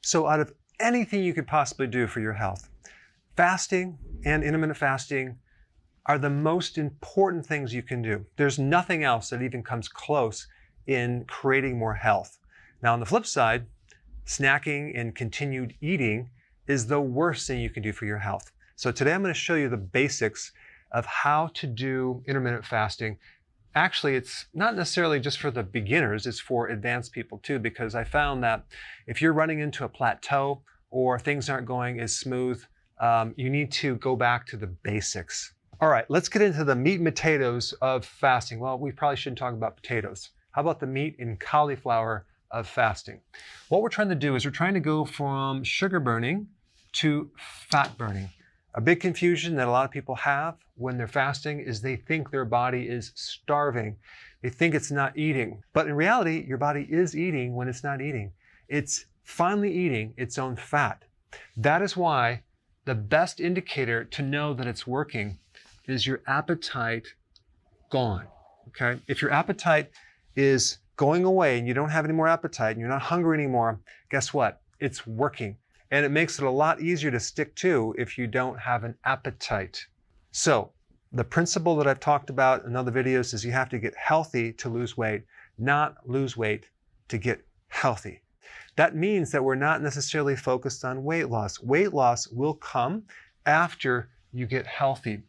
So out of anything you could possibly do for your health, fasting and intermittent fasting are the most important things you can do. There's nothing else that even comes close in creating more health. Now, on the flip side, snacking and continued eating is the worst thing you can do for your health. So today I'm going to show you the basics of how to do intermittent fasting. Actually, it's not necessarily just for the beginners, it's for advanced people too, because I found that if you're running into a plateau or things aren't going as smooth, you need to go back to the basics. All right, let's get into the meat and potatoes of fasting. Well, we probably shouldn't talk about potatoes. How about the meat and cauliflower of fasting? What we're trying to do is we're trying to go from sugar burning to fat burning. A big confusion that a lot of people have when they're fasting is they think their body is starving. They think it's not eating. But in reality, your body is eating when it's not eating. It's finally eating its own fat. That is why the best indicator to know that it's working is your appetite gone, okay? If your appetite is going away and you don't have any more appetite and you're not hungry anymore, guess what? It's working. And it makes it a lot easier to stick to if you don't have an appetite. So the principle that I've talked about in other videos is you have to get healthy to lose weight, not lose weight to get healthy. That means that we're not necessarily focused on weight loss. Weight loss will come after you get healthy.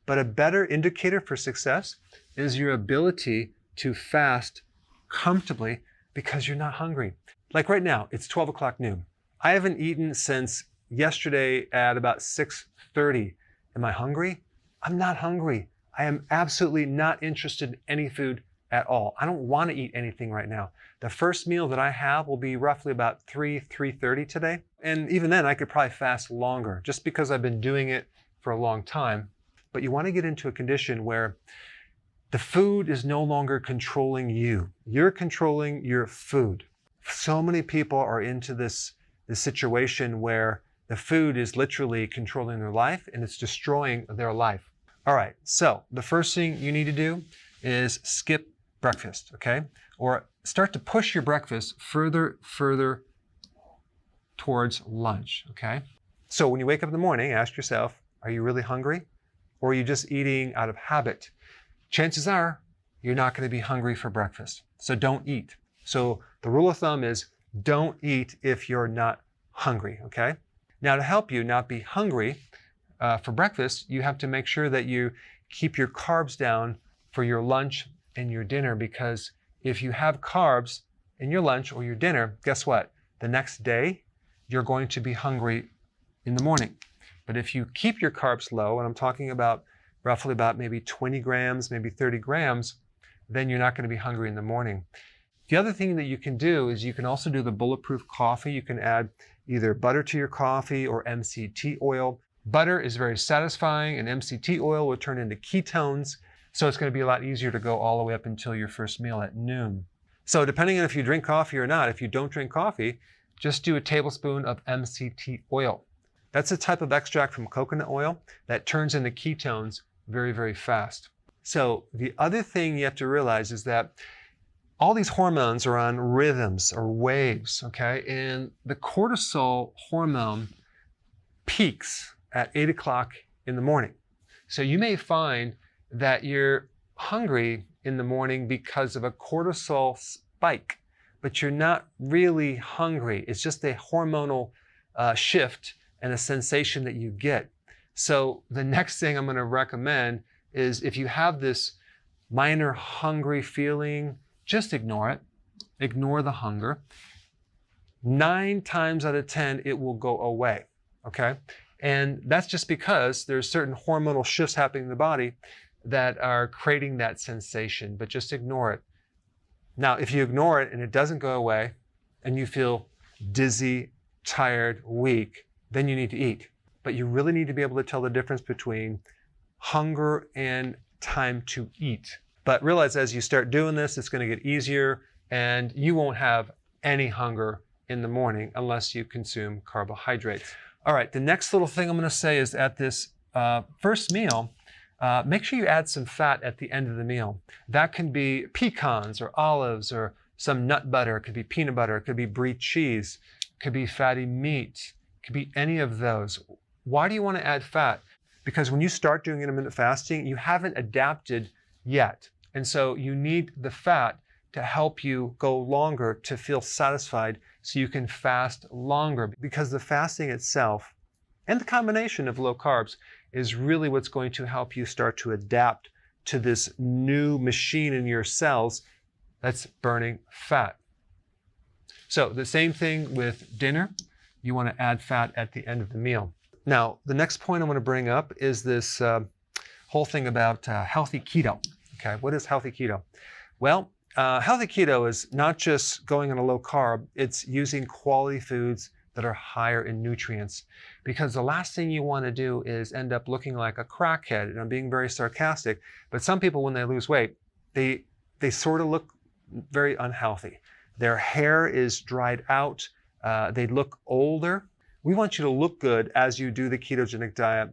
But a better indicator for success is your ability to fast comfortably because you're not hungry. Like right now, it's 12 o'clock noon. I haven't eaten since yesterday at about 6:30. Am I hungry? I'm not hungry. I am absolutely not interested in any food at all. I don't want to eat anything right now. The first meal that I have will be roughly about 3:30 today. And even then, I could probably fast longer just because I've been doing it for a long time. But you want to get into a condition where the food is no longer controlling you. You're controlling your food. So many people are into this situation where the food is literally controlling their life and it's destroying their life. All right, so the first thing you need to do is skip breakfast, okay? Or start to push your breakfast further towards lunch, okay? So when you wake up in the morning, ask yourself, are you really hungry? Or are you just eating out of habit? Chances are you're not going to be hungry for breakfast. So don't eat. So the rule of thumb is don't eat if you're not hungry, okay? Now to help you not be hungry for breakfast, you have to make sure that you keep your carbs down for your lunch and your dinner, because if you have carbs in your lunch or your dinner, guess what? The next day, you're going to be hungry in the morning. But if you keep your carbs low, and I'm talking about roughly about maybe 20 grams, maybe 30 grams, then you're not going to be hungry in the morning. The other thing that you can do is you can also do the bulletproof coffee. You can add either butter to your coffee or MCT oil. Butter is very satisfying, and MCT oil will turn into ketones, so it's going to be a lot easier to go all the way up until your first meal at noon. So depending on if you drink coffee or not, if you don't drink coffee, just do a tablespoon of MCT oil. That's a type of extract from coconut oil that turns into ketones very, very fast. So the other thing you have to realize is that all these hormones are on rhythms or waves, okay? And the cortisol hormone peaks at 8 o'clock in the morning. So you may find that you're hungry in the morning because of a cortisol spike, but you're not really hungry. It's just a hormonal shift and a sensation that you get. So the next thing I'm going to recommend is if you have this minor hungry feeling, just ignore it. Ignore the hunger. 9 times out of 10, it will go away, okay? And that's just because there's certain hormonal shifts happening in the body that are creating that sensation, but just ignore it. Now, if you ignore it and it doesn't go away and you feel dizzy, tired, weak, then you need to eat. But you really need to be able to tell the difference between hunger and time to eat. But realize as you start doing this, it's going to get easier and you won't have any hunger in the morning unless you consume carbohydrates. All right, the next little thing I'm going to say is at this first meal, make sure you add some fat at the end of the meal. That can be pecans or olives or some nut butter. It could be peanut butter. It could be brie cheese. could be fatty meat, could be any of those. Why do you want to add fat? Because when you start doing intermittent fasting, you haven't adapted yet. And so you need the fat to help you go longer, to feel satisfied, so you can fast longer. Because the fasting itself and the combination of low carbs is really what's going to help you start to adapt to this new machine in your cells that's burning fat. So the same thing with dinner. You want to add fat at the end of the meal. Now, the next point I want to bring up is this whole thing about healthy keto. Okay, what is healthy keto? Well, healthy keto is not just going on a low carb, it's using quality foods that are higher in nutrients. Because the last thing you want to do is end up looking like a crackhead. And I'm being very sarcastic, but some people, when they lose weight, they sort of look very unhealthy. Their hair is dried out. They look older. We want you to look good as you do the ketogenic diet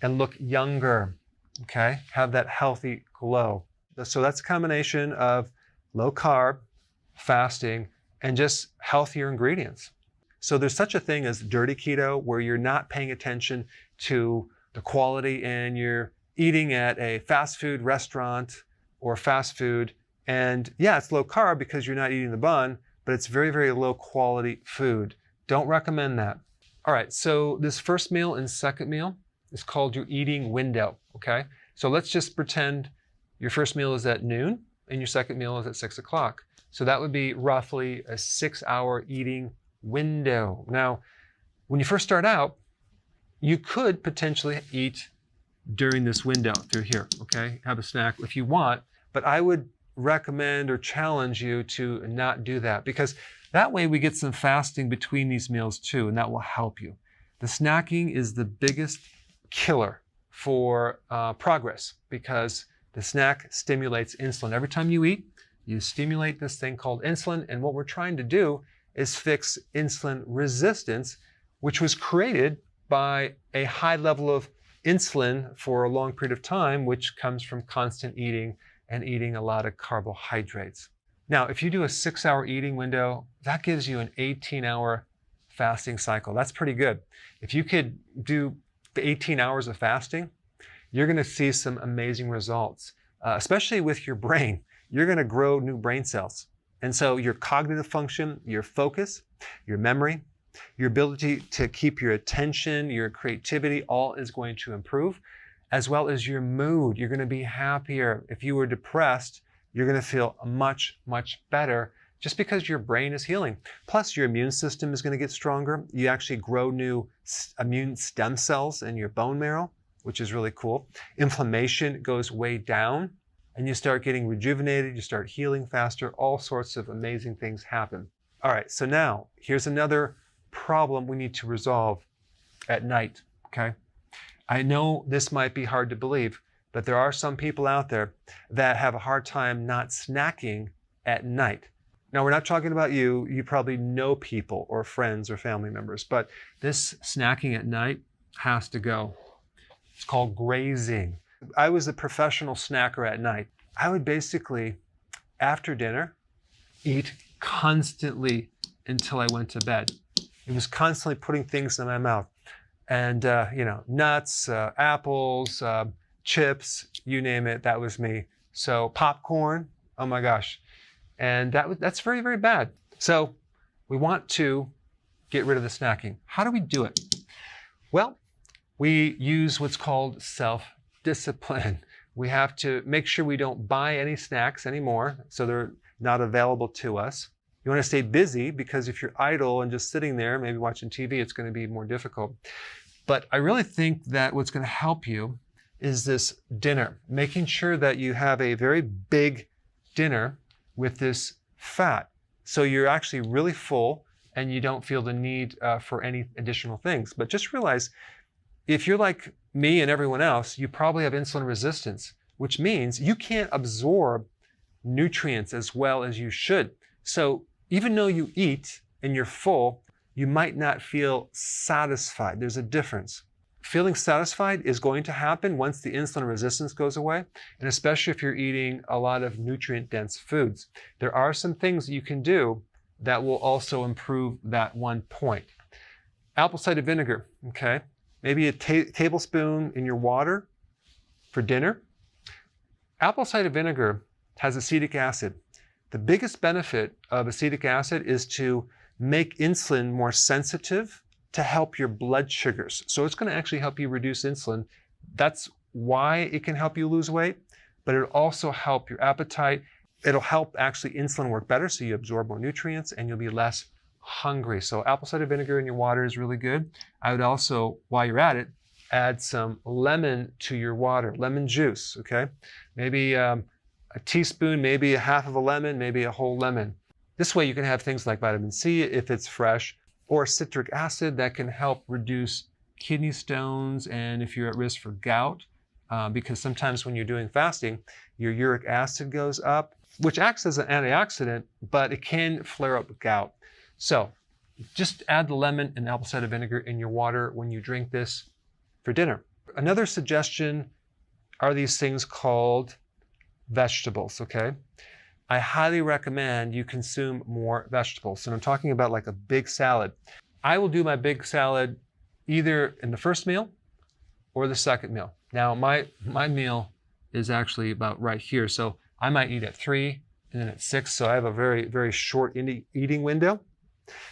and look younger, okay? Have that healthy glow. So that's a combination of low carb, fasting, and just healthier ingredients. So there's such a thing as dirty keto, where you're not paying attention to the quality and you're eating at a fast food restaurant or fast food. And yeah, it's low carb because you're not eating the bun, but it's very, very low quality food. Don't recommend that. All right, so this first meal and second meal is called your eating window, okay? So let's just pretend your first meal is at noon and your second meal is at 6 o'clock. So that would be roughly a 6-hour eating window. Now, when you first start out, you could potentially eat during this window through here, okay? Have a snack if you want, but I would recommend or challenge you to not do that, because that way we get some fasting between these meals too, and that will help you. The snacking is the biggest killer for progress, because the snack stimulates insulin. Every time you eat, you stimulate this thing called insulin, and what we're trying to do is fix insulin resistance, which was created by a high level of insulin for a long period of time, which comes from constant eating and eating a lot of carbohydrates. Now, if you do a 6-hour eating window, that gives you an 18-hour fasting cycle. That's pretty good. If you could do 18 hours of fasting, you're going to see some amazing results, especially with your brain. You're going to grow new brain cells. And so your cognitive function, your focus, your memory, your ability to keep your attention, your creativity, all is going to improve, as well as your mood. You're going to be happier. If you were depressed, you're going to feel much, much better just because your brain is healing. Plus, your immune system is going to get stronger. You actually grow new immune stem cells in your bone marrow, which is really cool. Inflammation goes way down, and you start getting rejuvenated. You start healing faster. All sorts of amazing things happen. All right, so now here's another problem we need to resolve at night, okay? I know this might be hard to believe, but there are some people out there that have a hard time not snacking at night. Now, we're not talking about you. You probably know people or friends or family members, but this snacking at night has to go. It's called grazing. I was a professional snacker at night. I would basically, after dinner, eat constantly until I went to bed. It was constantly putting things in my mouth. And, nuts, apples, chips, you name it, that was me. So popcorn, oh my gosh. And that's very, very bad. So we want to get rid of the snacking. How do we do it? Well, we use what's called self-discipline. We have to make sure we don't buy any snacks anymore, so they're not available to us. You want to stay busy, because if you're idle and just sitting there, maybe watching TV, it's going to be more difficult. But I really think that what's going to help you is this dinner, making sure that you have a very big dinner with this fat. So you're actually really full and you don't feel the need for any additional things. But just realize, if you're like me and everyone else, you probably have insulin resistance, which means you can't absorb nutrients as well as you should. So even though you eat and you're full, you might not feel satisfied. There's a difference. Feeling satisfied is going to happen once the insulin resistance goes away, and especially if you're eating a lot of nutrient-dense foods. There are some things that you can do that will also improve that 1 point. Apple cider vinegar, okay? Maybe a tablespoon in your water for dinner. Apple cider vinegar has acetic acid. The biggest benefit of acetic acid is to make insulin more sensitive to help your blood sugars. So it's going to actually help you reduce insulin. That's why it can help you lose weight, but it'll also help your appetite. It'll help actually insulin work better so you absorb more nutrients and you'll be less hungry. So apple cider vinegar in your water is really good. I would also, while you're at it, add some lemon to your water, lemon juice, okay? Maybe a teaspoon, maybe a half of a lemon, maybe a whole lemon. This way you can have things like vitamin C if it's fresh, or citric acid that can help reduce kidney stones and if you're at risk for gout, because sometimes when you're doing fasting, your uric acid goes up, which acts as an antioxidant, but it can flare up gout. So just add the lemon and apple cider vinegar in your water when you drink this for dinner. Another suggestion are these things called vegetables, okay? I highly recommend you consume more vegetables. And I'm talking about like a big salad. I will do my big salad either in the first meal or the second meal. Now, my meal is actually about right here. So I might eat at 3 and then at 6. So I have a very, very short eating window.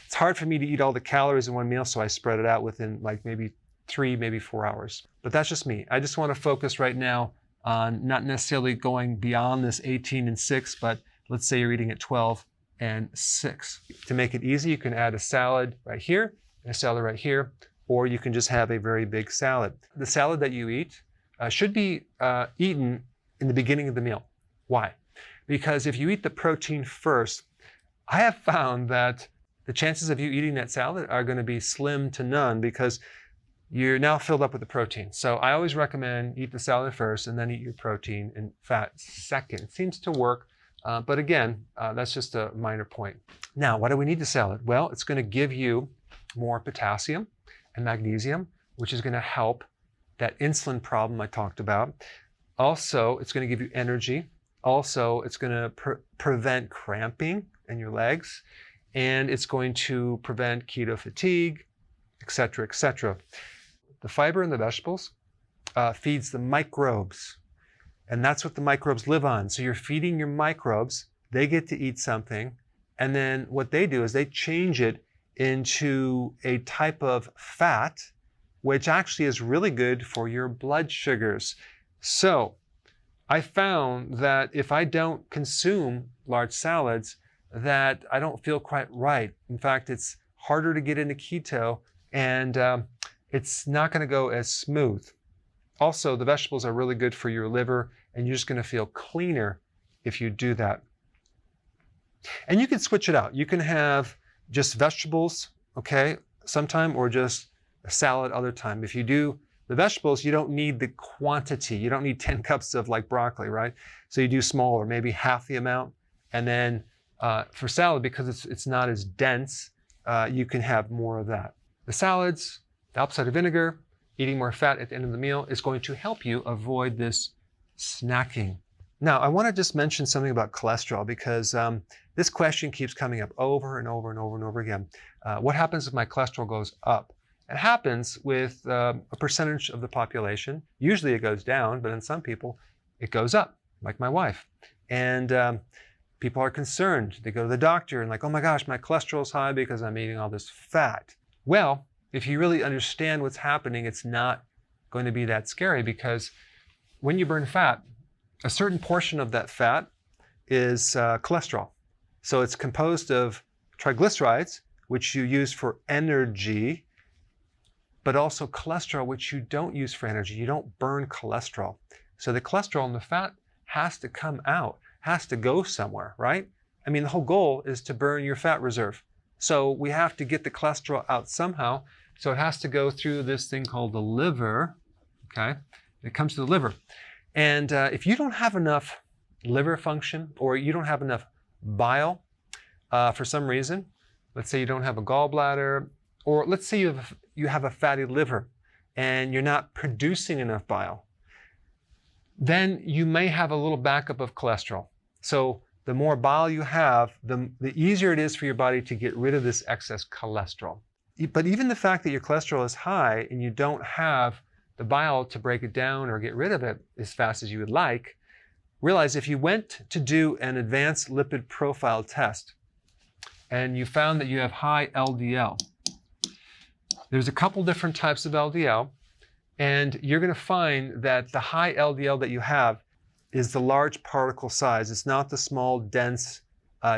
It's hard for me to eat all the calories in one meal, so I spread it out within like maybe 3, maybe 4 hours. But that's just me. I just want to focus right now on not necessarily going beyond this 18 and 6, but let's say you're eating at 12 and 6. To make it easy, you can add a salad right here and a salad right here, or you can just have a very big salad. The salad that you eat should be eaten in the beginning of the meal. Why? Because if you eat the protein first, I have found that the chances of you eating that salad are going to be slim to none because you're now filled up with the protein. So I always recommend eat the salad first and then eat your protein and fat second. It seems to work, but again, that's just a minor point. Now, why do we need the salad? Well, it's going to give you more potassium and magnesium, which is going to help that insulin problem I talked about. Also, it's going to give you energy. Also, it's going to prevent cramping in your legs, and it's going to prevent keto fatigue, etc., etc. The fiber in the vegetables feeds the microbes, and that's what the microbes live on. So you're feeding your microbes, they get to eat something, and then what they do is they change it into a type of fat, which actually is really good for your blood sugars. So I found that if I don't consume large salads, that I don't feel quite right. In fact, it's harder to get into keto, and it's not going to go as smooth. Also, the vegetables are really good for your liver, and you're just going to feel cleaner if you do that. And you can switch it out. You can have just vegetables, okay, sometime, or just a salad other time. If you do the vegetables, you don't need the quantity. You don't need 10 cups of like broccoli, right? So you do smaller, maybe half the amount. And then for salad, because it's not as dense, you can have more of that. The salads, the apple cider vinegar, eating more fat at the end of the meal is going to help you avoid this snacking. Now, I want to just mention something about cholesterol because this question keeps coming up over and over and over and over again. What happens if my cholesterol goes up? It happens with a percentage of the population. Usually it goes down, but in some people it goes up, like my wife. And people are concerned. They go to the doctor and like, oh my gosh, my cholesterol is high because I'm eating all this fat. Well, if you really understand what's happening, it's not going to be that scary because when you burn fat, a certain portion of that fat is cholesterol. So it's composed of triglycerides, which you use for energy, but also cholesterol, which you don't use for energy. You don't burn cholesterol. So the cholesterol in the fat has to come out, has to go somewhere, right? I mean, the whole goal is to burn your fat reserve. So we have to get the cholesterol out somehow. So it has to go through this thing called the liver, okay? It comes to the liver. And if you don't have enough liver function or you don't have enough bile for some reason, let's say you don't have a gallbladder, or let's say you have a fatty liver and you're not producing enough bile, then you may have a little backup of cholesterol. So the more bile you have, the easier it is for your body to get rid of this excess cholesterol. But even the fact that your cholesterol is high and you don't have the bile to break it down or get rid of it as fast as you would like, realize if you went to do an advanced lipid profile test and you found that you have high LDL, there's a couple different types of LDL, and you're going to find that the high LDL that you have is the large particle size. It's not the small, dense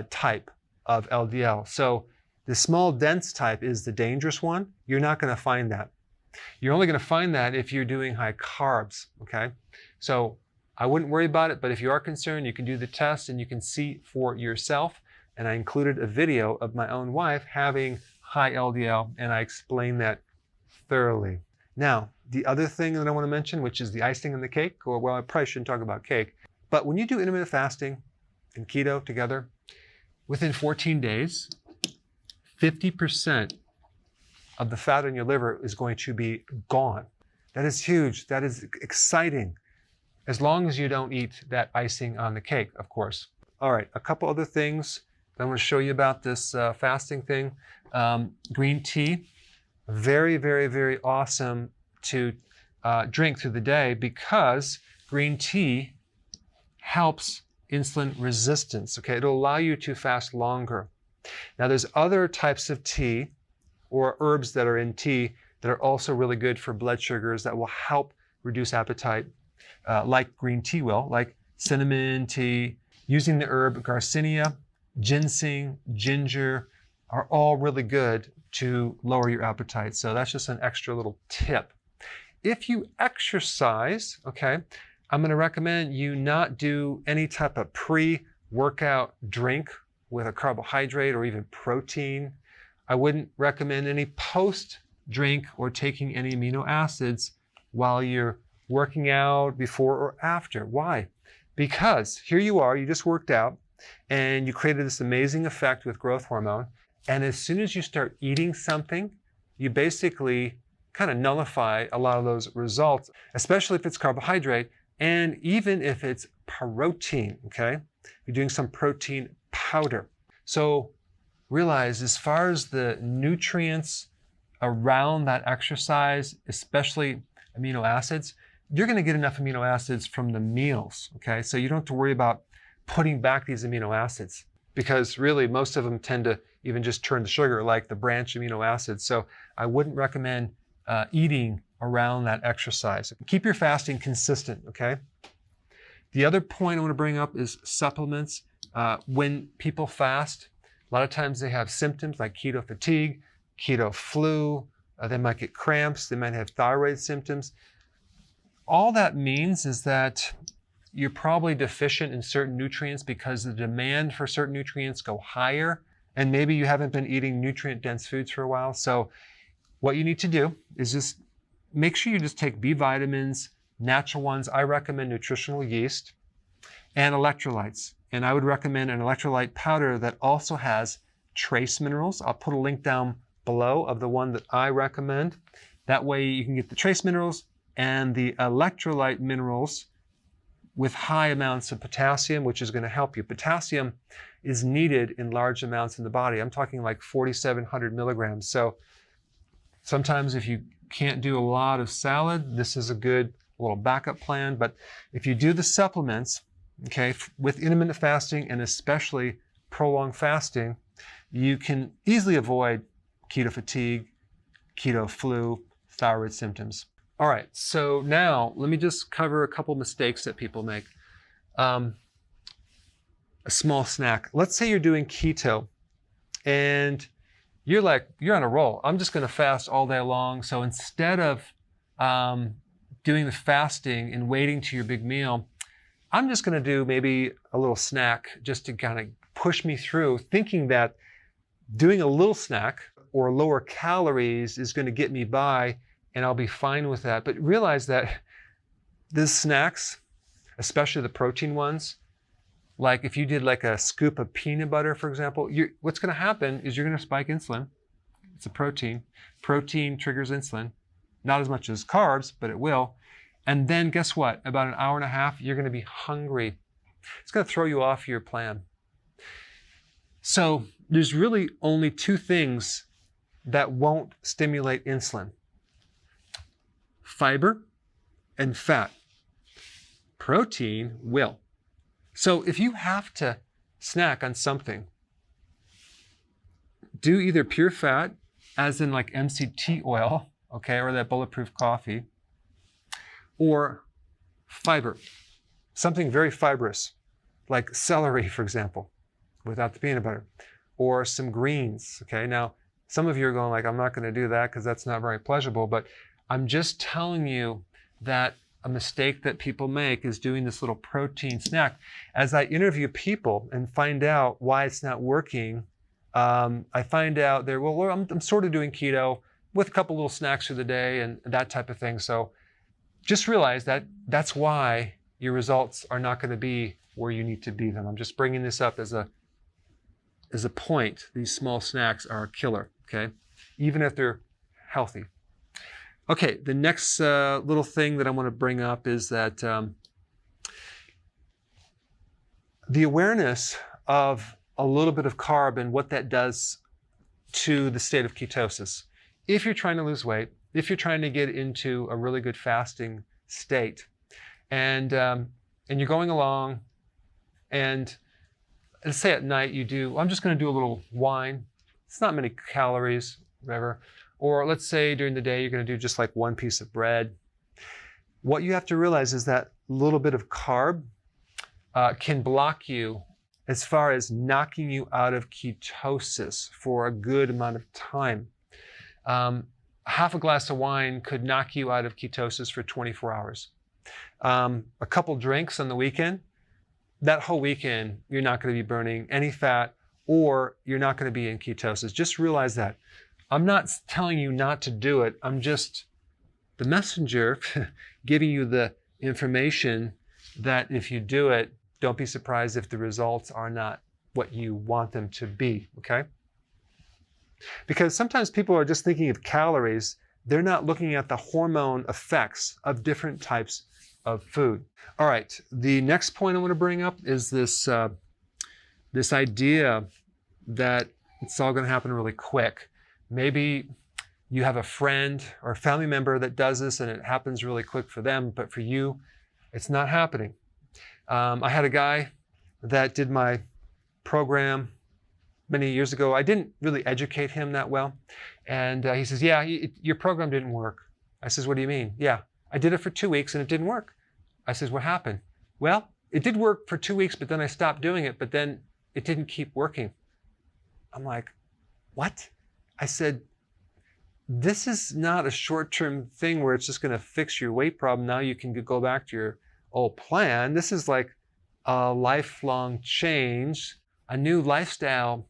type of LDL. So the small, dense type is the dangerous one. You're not going to find that. You're only going to find that if you're doing high carbs, okay? So I wouldn't worry about it, but if you are concerned, you can do the test and you can see for yourself. And I included a video of my own wife having high LDL, and I explained that thoroughly. Now, the other thing that I want to mention, which is the icing on the cake, or well, I probably shouldn't talk about cake, but when you do intermittent fasting and keto together, within 14 days, 50% of the fat in your liver is going to be gone. That is huge. That is exciting. As long as you don't eat that icing on the cake, of course. All right, a couple other things I want to show you about this fasting thing. Green tea, very, very, very awesome to drink through the day because green tea helps insulin resistance, okay? It'll allow you to fast longer. Now, there's other types of tea or herbs that are in tea that are also really good for blood sugars that will help reduce appetite, like green tea will, like cinnamon tea, using the herb Garcinia, ginseng, ginger are all really good to lower your appetite. So that's just an extra little tip. If you exercise, okay, I'm going to recommend you not do any type of pre-workout drink with a carbohydrate or even protein. I wouldn't recommend any post-drink or taking any amino acids while you're working out, before or after. Why? Because here you are, you just worked out and you created this amazing effect with growth hormone. And as soon as you start eating something, you basically kind of nullify a lot of those results, especially if it's carbohydrate and even if it's protein, okay? You're doing some protein powder. So realize as far as the nutrients around that exercise, especially amino acids, you're going to get enough amino acids from the meals, okay? So you don't have to worry about putting back these amino acids because really most of them tend to even just turn to sugar like the branch amino acids. So I wouldn't recommend eating around that exercise. Keep your fasting consistent, okay? The other point I want to bring up is supplements. When people fast, a lot of times they have symptoms like keto fatigue, keto flu, they might get cramps, they might have thyroid symptoms. All that means is that you're probably deficient in certain nutrients because the demand for certain nutrients go higher, and maybe you haven't been eating nutrient-dense foods for a while. So what you need to do is just make sure you just take B vitamins, natural ones. I recommend nutritional yeast and electrolytes. And I would recommend an electrolyte powder that also has trace minerals. I'll put a link down below of the one that I recommend. That way you can get the trace minerals and the electrolyte minerals with high amounts of potassium, which is going to help you. Potassium is needed in large amounts in the body. I'm talking like 4,700 milligrams. So sometimes if you can't do a lot of salad, this is a good little backup plan. But if you do the supplements, okay, with intermittent fasting and especially prolonged fasting, you can easily avoid keto fatigue, keto flu, thyroid symptoms. All right, so now let me just cover a couple mistakes that people make. A small snack. Let's say you're doing keto and you're on a roll. I'm just going to fast all day long. So instead of doing the fasting and waiting to your big meal, I'm just going to do maybe a little snack just to kind of push me through, thinking that doing a little snack or lower calories is going to get me by and I'll be fine with that. But realize that these snacks, especially the protein ones, like if you did like a scoop of peanut butter, for example, what's going to happen is you're going to spike insulin. It's a protein. Protein triggers insulin. Not as much as carbs, but it will. And then guess what? About an hour and a half, you're going to be hungry. It's going to throw you off your plan. So there's really only two things that won't stimulate insulin: fiber and fat. Protein will. So if you have to snack on something, do either pure fat, as in like MCT oil, okay, or that bulletproof coffee, or fiber, something very fibrous, like celery, for example, without the peanut butter, or some greens, okay? Now, some of you are going like, I'm not going to do that because that's not very pleasurable, but I'm just telling you that a mistake that people make is doing this little protein snack. As I interview people and find out why it's not working, I find out I'm sort of doing keto with a couple little snacks through the day and that type of thing. So just realize that that's why your results are not going to be where you need to be them. I'm just bringing this up as a point. These small snacks are a killer, okay? Even if they're healthy. Okay, the next little thing that I want to bring up is that the awareness of a little bit of carb and what that does to the state of ketosis. If you're trying to lose weight, if you're trying to get into a really good fasting state, and you're going along, and let's say at night I'm just going to do a little wine. It's not many calories, whatever. Or let's say during the day you're going to do just like one piece of bread. What you have to realize is that a little bit of carb can block you as far as knocking you out of ketosis for a good amount of time. Half a glass of wine could knock you out of ketosis for 24 hours. A couple drinks on the weekend, that whole weekend, you're not going to be burning any fat, or you're not going to be in ketosis. Just realize that. I'm not telling you not to do it. I'm just the messenger giving you the information that if you do it, don't be surprised if the results are not what you want them to be, okay? Because sometimes people are just thinking of calories. They're not looking at the hormone effects of different types of food. All right, the next point I want to bring up is this idea that it's all going to happen really quick. Maybe you have a friend or a family member that does this and it happens really quick for them, but for you, it's not happening. I had a guy that did my program many years ago. I didn't really educate him that well. And he says, yeah, your program didn't work. I says, what do you mean? Yeah, I did it for 2 weeks and it didn't work. I says, what happened? Well, it did work for 2 weeks, but then I stopped doing it, but then it didn't keep working. I'm like, what? I said, this is not a short-term thing where it's just going to fix your weight problem. Now you can go back to your old plan. This is like a lifelong change, a new lifestyle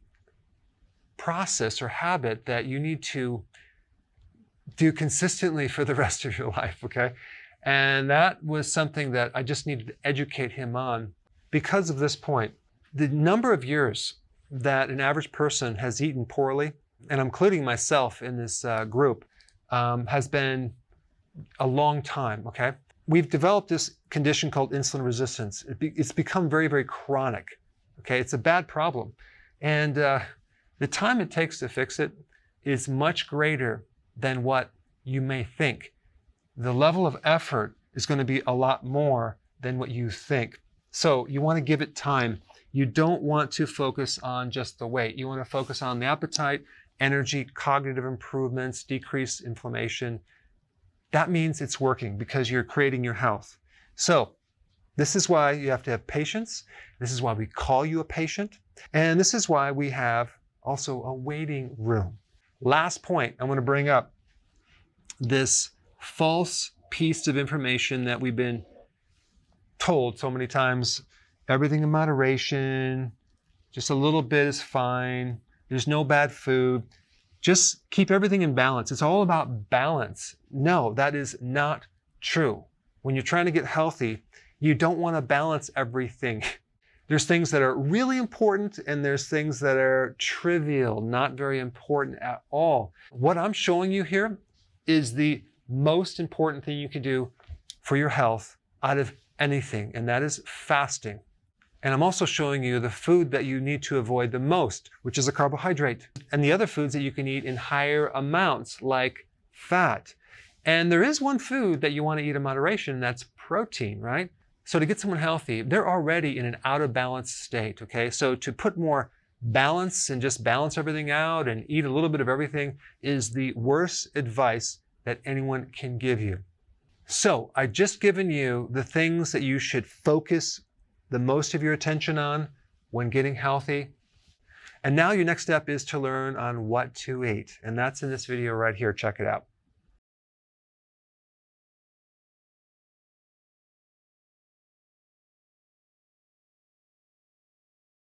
process or habit that you need to do consistently for the rest of your life, okay? And that was something that I just needed to educate him on because of this point. The number of years that an average person has eaten poorly, and I'm including myself in this group, has been a long time, okay? We've developed this condition called insulin resistance. It's become very, very chronic, okay? It's a bad problem. And the time it takes to fix it is much greater than what you may think. The level of effort is going to be a lot more than what you think. So you want to give it time. You don't want to focus on just the weight. You want to focus on the appetite, energy, cognitive improvements, decreased inflammation. That means it's working because you're creating your health. So this is why you have to have patience. This is why we call you a patient. And this is why we have also a waiting room. Last point I want to bring up, this false piece of information that we've been told so many times, everything in moderation, just a little bit is fine, there's no bad food, just keep everything in balance. It's all about balance. No, that is not true. When you're trying to get healthy, you don't want to balance everything. There's things that are really important and there's things that are trivial, not very important at all. What I'm showing you here is the most important thing you can do for your health out of anything, and that is fasting. And I'm also showing you the food that you need to avoid the most, which is a carbohydrate, and the other foods that you can eat in higher amounts, like fat. And there is one food that you want to eat in moderation, and that's protein, right? So to get someone healthy, they're already in an out of balance state, okay? So to put more balance and just balance everything out and eat a little bit of everything is the worst advice that anyone can give you. So I've just given you the things that you should focus the most of your attention on when getting healthy. And now your next step is to learn on what to eat. And that's in this video right here. Check it out.